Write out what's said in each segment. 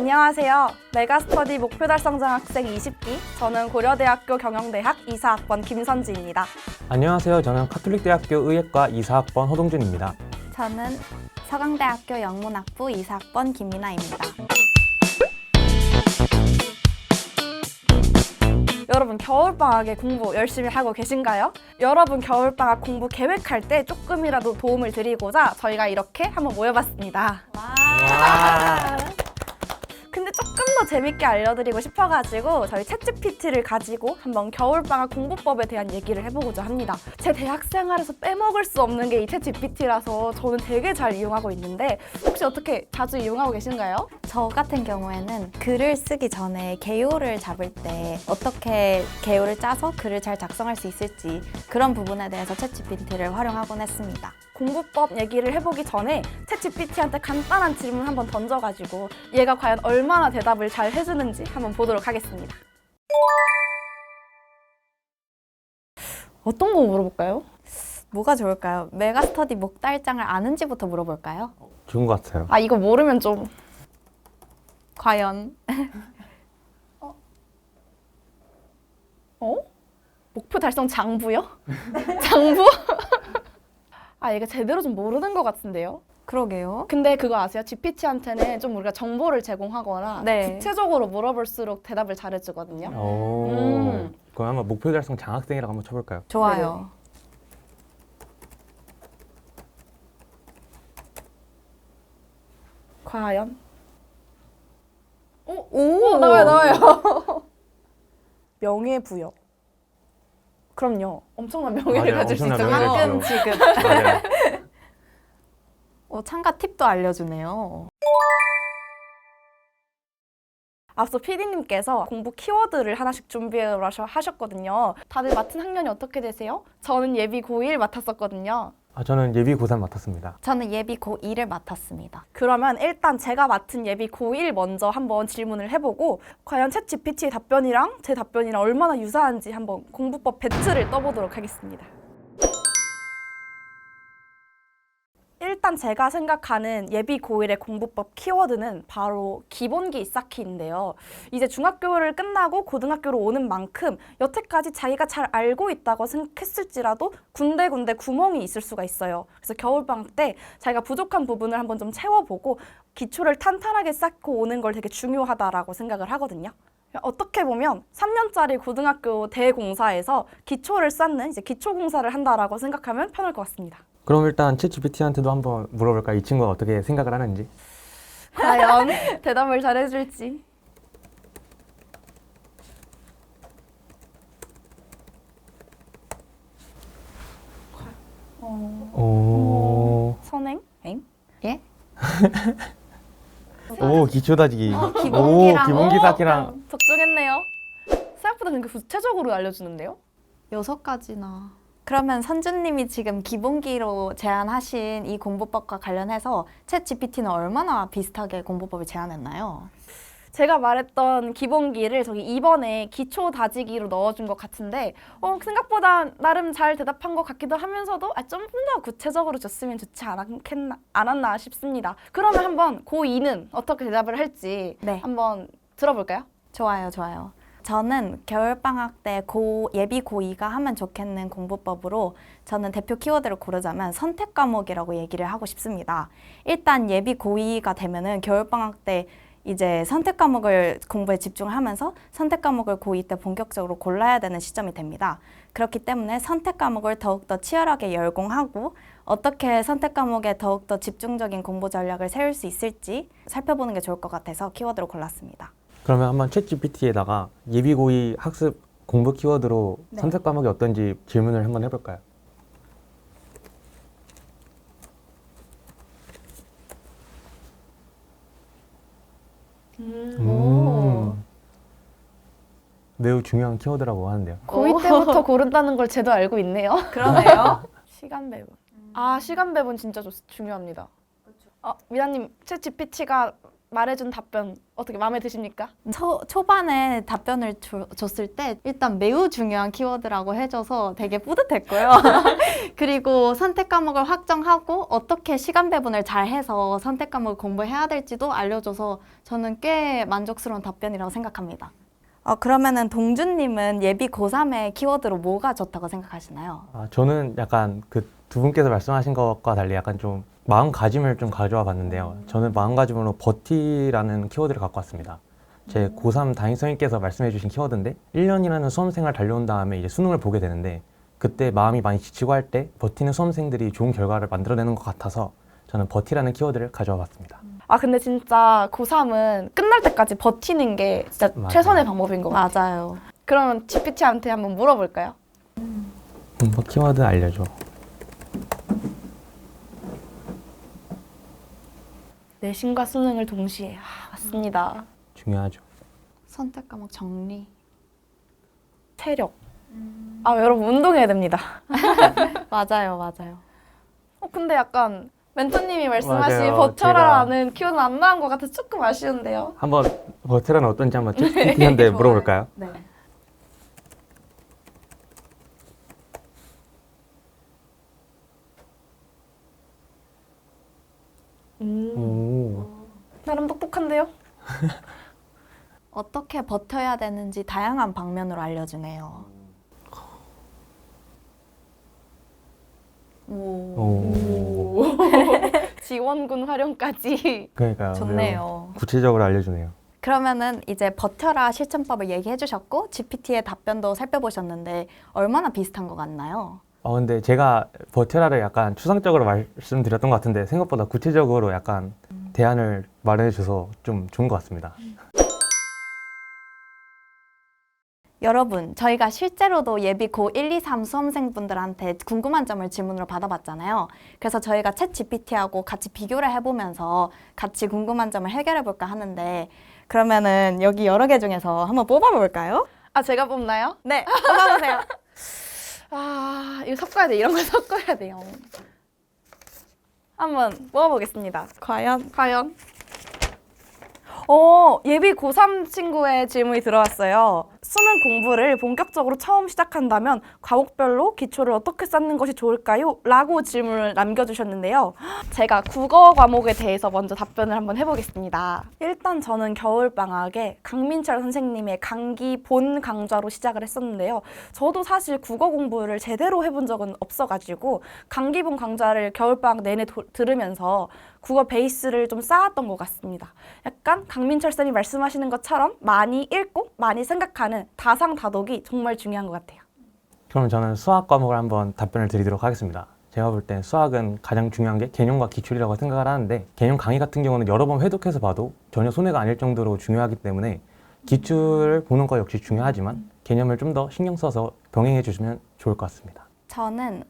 안녕하세요. 메가스터디 목표 달성장 학생 20기, 저는 고려대학교 경영대학 이사학번 김선지입니다. 안녕하세요. 저는 카톨릭대학교 의예과 이사학번 허동준입니다. 저는 서강대학교 영문학부 이사학번 김민아입니다. 여러분, 겨울방학에 공부 열심히 하고 계신가요? 여러분 겨울방학 공부 계획할 때 조금이라도 도움을 드리고자 저희가 이렇게 한번 모여봤습니다. 근데 조금 더 재밌게 알려드리고 싶어가지고 저희 챗GPT를 가지고 한번 겨울방학 공부법에 대한 얘기를 해보고자 합니다. 제 대학생활에서 빼먹을 수 없는 게 이 챗GPT라서 저는 되게 잘 이용하고 있는데 혹시 어떻게 자주 이용하고 계신가요? 저 같은 경우에는 글을 쓰기 전에 개요를 잡을 때 어떻게 개요를 짜서 글을 잘 작성할 수 있을지 그런 부분에 대해서 챗GPT를 활용하곤 했습니다. 공부법 얘기를 해보기 전에 챗GPT한테 간단한 질문 한번 던져가지고 얘가 과연 얼마나 대답을 잘 해주는지 한번 보도록 하겠습니다. 어떤 거 물어볼까요? 뭐가 좋을까요? 메가스터디 목달장을 아는지부터 물어볼까요? 좋은 것 같아요. 아, 이거 모르면 좀... 과연? 목표 달성 장부요? 장부? 아, 얘가 제대로 좀 모르는 것 같은데요? 그러게요. 근데 그거 아세요? GPT한테는 좀 우리가 정보를 제공하거나 네. 구체적으로 물어볼수록 대답을 잘해주거든요. 그럼 한번 목표 달성 장학생이라고 한번 쳐볼까요? 좋아요. 과연? 오! 나와요. 명예부여. 그럼요. 엄청난 명예를 맞아요. 가질 수 엄청난 있죠. 명예를 황금 가지죠. 지급. 맞아요. 참가 팁도 알려주네요. 앞서 PD님께서 공부 키워드를 하나씩 준비해라 하셨거든요. 다들 맡은 학년이 어떻게 되세요? 저는 예비 고1 맡았었거든요. 저는 예비 고3 맡았습니다. 저는 예비 고2를 맡았습니다. 그러면 일단 제가 맡은 예비 고1 먼저 한번 질문을 해보고 과연 챗GPT의 답변이랑 제 답변이랑 얼마나 유사한지 한번 공부법 배틀을 떠보도록 하겠습니다. 일단 제가 생각하는 예비 고1의 공부법 키워드는 바로 기본기 쌓기인데요. 이제 중학교를 끝나고 고등학교로 오는 만큼 여태까지 자기가 잘 알고 있다고 생각했을지라도 군데군데 구멍이 있을 수가 있어요. 그래서 겨울방학 때 자기가 부족한 부분을 한번 좀 채워보고 기초를 탄탄하게 쌓고 오는 걸 되게 중요하다라고 생각을 하거든요. 어떻게 보면 3년짜리 고등학교 대공사에서 기초를 쌓는 이제 기초공사를 한다라고 생각하면 편할 것 같습니다. 그럼 일단 챗GPT한테도 한번 물어볼까요? 이 친구가 어떻게 생각을 하는지. 과연 대답을 잘해줄지. 선행? 예? 오, 기초 다지기. 기본기랑. 기본기 쌓기랑. 적중했네요. 생각보다 되게 구체적으로 알려주는데요? 6가지나. 그러면 선주님이 지금 기본기로 제안하신 이 공부법과 관련해서 챗GPT는 얼마나 비슷하게 공부법을 제안했나요? 제가 말했던 기본기를 저기 2번에 기초 다지기로 넣어준 것 같은데 생각보다 나름 잘 대답한 것 같기도 하면서도 좀 더 구체적으로 줬으면 좋지 않았나 싶습니다. 그러면 한번 고2는 어떻게 대답을 할지 네. 한번 들어볼까요? 좋아요. 저는 겨울방학 때 예비 고2가 하면 좋겠는 공부법으로 저는 대표 키워드를 고르자면 선택 과목이라고 얘기를 하고 싶습니다. 일단 예비 고2가 되면은 겨울방학 때 이제 선택 과목을 공부에 집중을 하면서 선택 과목을 고2 때 본격적으로 골라야 되는 시점이 됩니다. 그렇기 때문에 선택 과목을 더욱더 치열하게 열공하고 어떻게 선택 과목에 더욱더 집중적인 공부 전략을 세울 수 있을지 살펴보는 게 좋을 것 같아서 키워드로 골랐습니다. 그러면 한번 챗GPT에다가 예비 고2 학습 공부 키워드로 네. 선택 과목이 어떤지 질문을 한번 해볼까요? 매우 중요한 키워드라고 하는데요. 고2 때부터 고른다는 걸 쟤도 알고 있네요. 그러네요. 시간 배분. 시간 배분 진짜 중요합니다. 미나님, 챗GPT가 말해준 답변 어떻게 마음에 드십니까? 초반에 답변을 줬을 때 일단 매우 중요한 키워드라고 해줘서 되게 뿌듯했고요. 그리고 선택 과목을 확정하고 어떻게 시간 배분을 잘 해서 선택 과목을 공부해야 될지도 알려줘서 저는 꽤 만족스러운 답변이라고 생각합니다. 그러면은 동준님은 예비 고3의 키워드로 뭐가 좋다고 생각하시나요? 저는 약간 그 두 분께서 말씀하신 것과 달리 약간 좀 마음가짐을 좀 가져와 봤는데요. 저는 마음가짐으로 버티라는 키워드를 갖고 왔습니다. 제 고3 담임선생님께서 말씀해 주신 키워드인데 1년이라는 수험생활 달려온 다음에 이제 수능을 보게 되는데 그때 마음이 많이 지치고 할 때 버티는 수험생들이 좋은 결과를 만들어내는 것 같아서 저는 버티라는 키워드를 가져와 봤습니다. 근데 진짜 고3은 끝날 때까지 버티는 게 진짜 맞아요. 최선의 방법인 것 같아요. 맞아요. 그러면 GPT한테 한번 물어볼까요? 공부 키워드 알려줘. 내신과 수능을 동시에. 맞습니다. 중요하죠. 선택 과목 정리. 체력. 여러분 운동해야 됩니다. 맞아요. 근데 약간 멘토님이 말씀하신 맞아요. 버텨라라는 키워드는 안 나온 것 같아서 조금 아쉬운데요. 한번 버티라는 어떤지 한번 챗GPT한테 물어볼까요? 네. 오. 나름 똑똑한데요? 어떻게 버텨야 되는지 다양한 방면으로 알려주네요. 오. 지원군 활용까지. 그러니까요. 좋네요. 구체적으로 알려주네요. 그러면은 이제 버텨라 실천법을 얘기해 주셨고 GPT의 답변도 살펴보셨는데 얼마나 비슷한 것 같나요? 근데 제가 버텨라를 약간 추상적으로 말씀드렸던 것 같은데 생각보다 구체적으로 약간 대안을 마련해 줘서 좀 좋은 것 같습니다. 여러분, 저희가 실제로도 예비 고1, 2, 3 수험생분들한테 궁금한 점을 질문으로 받아봤잖아요. 그래서 저희가 챗 GPT하고 같이 비교를 해보면서 같이 궁금한 점을 해결해 볼까 하는데 그러면은 여기 여러 개 중에서 한번 뽑아볼까요? 제가 뽑나요? 네, 뽑아보세요. 이거 섞어야 돼. 이런 걸 섞어야 돼요. 한번 뽑아보겠습니다. 과연? 예비 고3 친구의 질문이 들어왔어요. 수능 공부를 본격적으로 처음 시작한다면 과목별로 기초를 어떻게 쌓는 것이 좋을까요? 라고 질문을 남겨주셨는데요. 제가 국어 과목에 대해서 먼저 답변을 한번 해보겠습니다. 일단 저는 겨울방학에 강민철 선생님의 강기 본 강좌로 시작을 했었는데요. 저도 사실 국어 공부를 제대로 해본 적은 없어가지고 강기 본 강좌를 겨울방학 내내 들으면서 국어 베이스를 좀 쌓았던 것 같습니다. 약간 강민철 쌤이 말씀하시는 것처럼 많이 읽고 많이 생각하는 다상다독이 정말 중요한 것 같아요. 그럼 저는 수학 과목을 한번 답변을 드리도록 하겠습니다. 제가 볼 땐 수학은 가장 중요한 게 개념과 기출이라고 생각을 하는데 개념 강의 같은 경우는 여러 번 회독해서 봐도 전혀 손해가 아닐 정도로 중요하기 때문에 기출을 보는 거 역시 중요하지만 개념을 좀 더 신경 써서 병행해 주시면 좋을 것 같습니다. 저는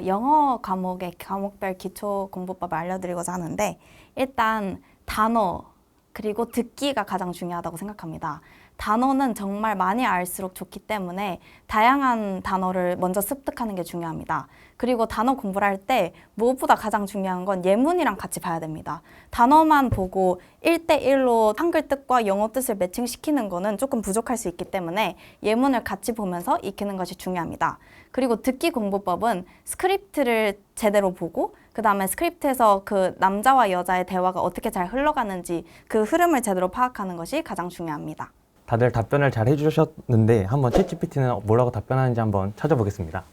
영어 과목의 과목별 기초 공부법을 알려드리고자 하는데 일단 단어 그리고 듣기가 가장 중요하다고 생각합니다. 단어는 정말 많이 알수록 좋기 때문에 다양한 단어를 먼저 습득하는 게 중요합니다. 그리고 단어 공부를 할 때 무엇보다 가장 중요한 건 예문이랑 같이 봐야 됩니다. 단어만 보고 1대1로 한글 뜻과 영어 뜻을 매칭시키는 거는 조금 부족할 수 있기 때문에 예문을 같이 보면서 익히는 것이 중요합니다. 그리고 듣기 공부법은 스크립트를 제대로 보고 그 다음에 스크립트에서 그 남자와 여자의 대화가 어떻게 잘 흘러가는지 그 흐름을 제대로 파악하는 것이 가장 중요합니다. 다들 답변을 잘 해주셨는데 한번 챗GPT는 뭐라고 답변하는지 한번 찾아보겠습니다.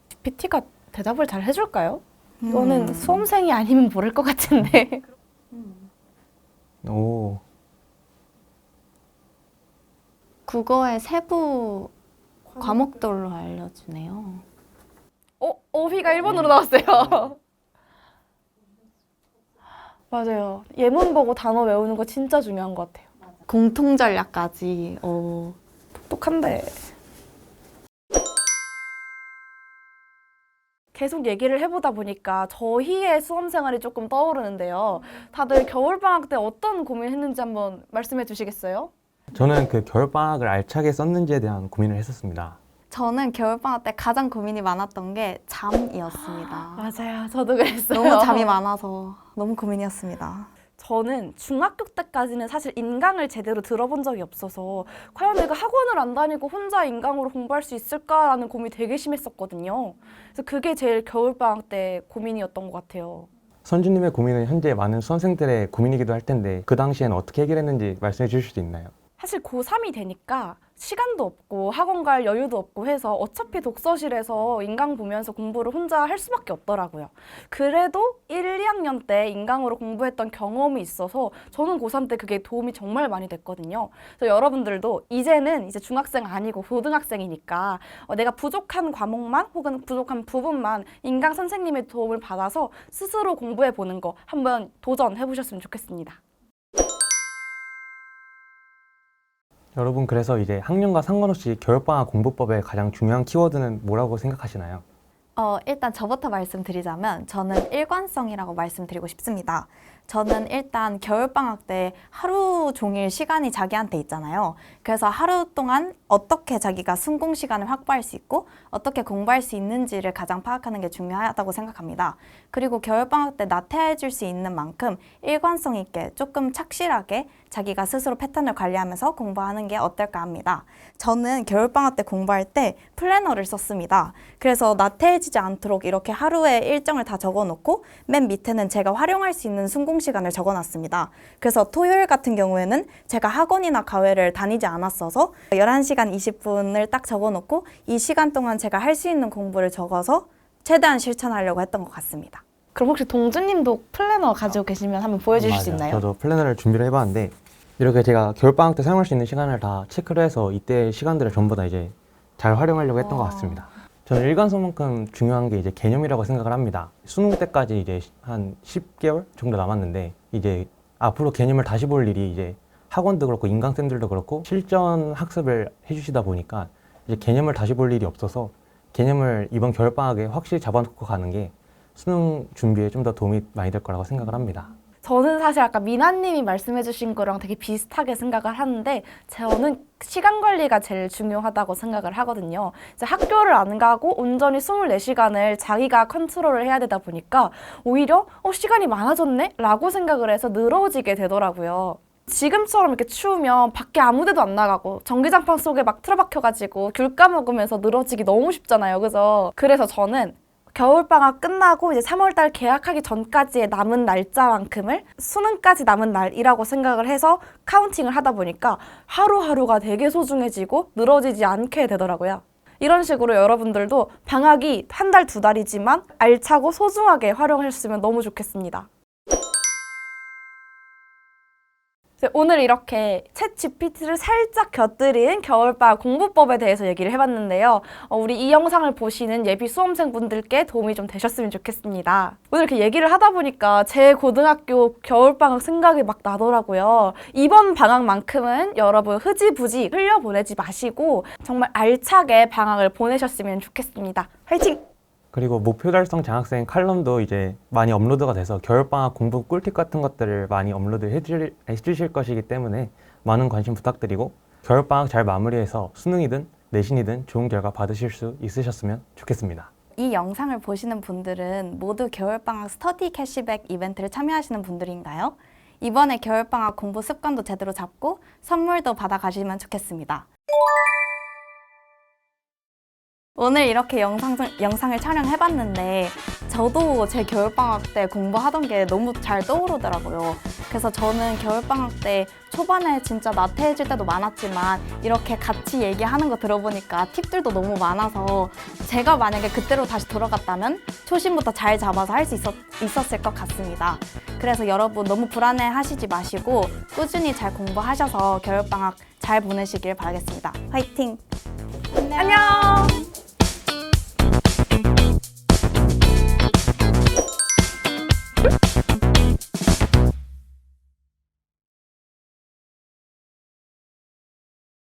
GPT가 대답을 잘 해줄까요? 이거는 수험생이 아니면 모를 것 같은데. 오, 국어의 세부 과목들로 알려주네요. 어휘가 1번으로 나왔어요. 맞아요. 예문 보고 단어 외우는 거 진짜 중요한 것 같아요. 공통전략까지. 똑똑한데. 계속 얘기를 해보다 보니까 저희의 수험 생활이 조금 떠오르는데요. 다들 겨울방학 때 어떤 고민을 했는지 한번 말씀해 주시겠어요? 저는 그 겨울방학을 알차게 썼는지에 대한 고민을 했었습니다. 저는 겨울방학 때 가장 고민이 많았던 게 잠이었습니다. 맞아요. 저도 그랬어요. 너무 잠이 많아서 너무 고민이었습니다. 저는 중학교 때까지는 사실 인강을 제대로 들어본 적이 없어서 과연 내가 학원을 안 다니고 혼자 인강으로 공부할 수 있을까라는 고민이 되게 심했었거든요. 그래서 그게 제일 겨울방학 때 고민이었던 것 같아요. 선주님의 고민은 현재 많은 수험생들의 고민이기도 할 텐데 그 당시에는 어떻게 해결했는지 말씀해 주실 수 있나요? 사실 고3이 되니까 시간도 없고 학원 갈 여유도 없고 해서 어차피 독서실에서 인강 보면서 공부를 혼자 할 수밖에 없더라고요. 그래도 1, 2학년 때 인강으로 공부했던 경험이 있어서 저는 고3 때 그게 도움이 정말 많이 됐거든요. 그래서 여러분들도 이제는 이제 중학생 아니고 고등학생이니까 내가 부족한 과목만 혹은 부족한 부분만 인강 선생님의 도움을 받아서 스스로 공부해 보는 거 한번 도전해 보셨으면 좋겠습니다. 여러분 그래서 이제 학년과 상관없이 겨울방학 공부법의 가장 중요한 키워드는 뭐라고 생각하시나요? 일단 저부터 말씀드리자면 저는 일관성이라고 말씀드리고 싶습니다. 저는 일단 겨울방학 때 하루 종일 시간이 자기한테 있잖아요. 그래서 하루 동안 어떻게 자기가 순공 시간을 확보할 수 있고 어떻게 공부할 수 있는지를 가장 파악하는 게 중요하다고 생각합니다. 그리고 겨울방학 때 나태해질 수 있는 만큼 일관성 있게 조금 착실하게 자기가 스스로 패턴을 관리하면서 공부하는 게 어떨까 합니다. 저는 겨울방학 때 공부할 때 플래너를 썼습니다. 그래서 나태해지지 않도록 이렇게 하루에 일정을 다 적어놓고 맨 밑에는 제가 활용할 수 있는 순공 시간을 적어놨습니다. 그래서 토요일 같은 경우에는 제가 학원이나 과외를 다니지 않았어서 11시간 20분을 딱 적어놓고 이 시간 동안 제가 할 수 있는 공부를 적어서 최대한 실천하려고 했던 것 같습니다. 그럼 혹시 동주님도 플래너 가지고 계시면 한번 보여주실 수 맞아요. 있나요? 저도 플래너를 준비를 해봤는데 이렇게 제가 겨울방학 때 사용할 수 있는 시간을 다 체크를 해서 이때 시간들을 전부 다 이제 잘 활용하려고 했던 것 같습니다. 저는 일관성만큼 중요한 게 이제 개념이라고 생각을 합니다. 수능 때까지 이제 한 10개월 정도 남았는데 이제 앞으로 개념을 다시 볼 일이 이제 학원도 그렇고 인강쌤들도 그렇고 실전 학습을 해주시다 보니까 이제 개념을 다시 볼 일이 없어서 개념을 이번 겨울방학에 확실히 잡아놓고 가는 게 수능 준비에 좀 더 도움이 많이 될 거라고 생각을 합니다. 저는 사실 아까 미나님이 말씀해주신 거랑 되게 비슷하게 생각을 하는데 저는 시간 관리가 제일 중요하다고 생각을 하거든요. 이제 학교를 안 가고 온전히 24시간을 자기가 컨트롤을 해야 되다 보니까 오히려 시간이 많아졌네? 라고 생각을 해서 늘어지게 되더라고요. 지금처럼 이렇게 추우면 밖에 아무 데도 안 나가고 전기장판 속에 막 틀어박혀가지고 귤 까먹으면서 늘어지기 너무 쉽잖아요. 그래서 저는 겨울방학 끝나고 이제 3월달 개학하기 전까지의 남은 날짜만큼을 수능까지 남은 날이라고 생각을 해서 카운팅을 하다 보니까 하루하루가 되게 소중해지고 늘어지지 않게 되더라고요. 이런 식으로 여러분들도 방학이 한 달, 두 달이지만 알차고 소중하게 활용했으면 너무 좋겠습니다. 오늘 이렇게 챗 GPT를 살짝 곁들인 겨울방학 공부법에 대해서 얘기를 해봤는데요. 우리 이 영상을 보시는 예비 수험생분들께 도움이 좀 되셨으면 좋겠습니다. 오늘 이렇게 얘기를 하다 보니까 제 고등학교 겨울방학 생각이 막 나더라고요. 이번 방학만큼은 여러분 흐지부지 흘려보내지 마시고 정말 알차게 방학을 보내셨으면 좋겠습니다. 화이팅! 그리고 목표 달성 장학생 칼럼도 이제 많이 업로드가 돼서 겨울방학 공부 꿀팁 같은 것들을 많이 업로드 해주실 것이기 때문에 많은 관심 부탁드리고 겨울방학 잘 마무리해서 수능이든 내신이든 좋은 결과 받으실 수 있으셨으면 좋겠습니다. 이 영상을 보시는 분들은 모두 겨울방학 스터디 캐시백 이벤트를 참여하시는 분들인가요? 이번에 겨울방학 공부 습관도 제대로 잡고 선물도 받아가시면 좋겠습니다. 오늘 이렇게 영상을 촬영해봤는데 저도 제 겨울방학 때 공부하던 게 너무 잘 떠오르더라고요. 그래서 저는 겨울방학 때 초반에 진짜 나태해질 때도 많았지만 이렇게 같이 얘기하는 거 들어보니까 팁들도 너무 많아서 제가 만약에 그때로 다시 돌아갔다면 초심부터 잘 잡아서 할 수 있었을 것 같습니다. 그래서 여러분 너무 불안해 하시지 마시고 꾸준히 잘 공부하셔서 겨울방학 잘 보내시길 바라겠습니다. 화이팅! 안녕!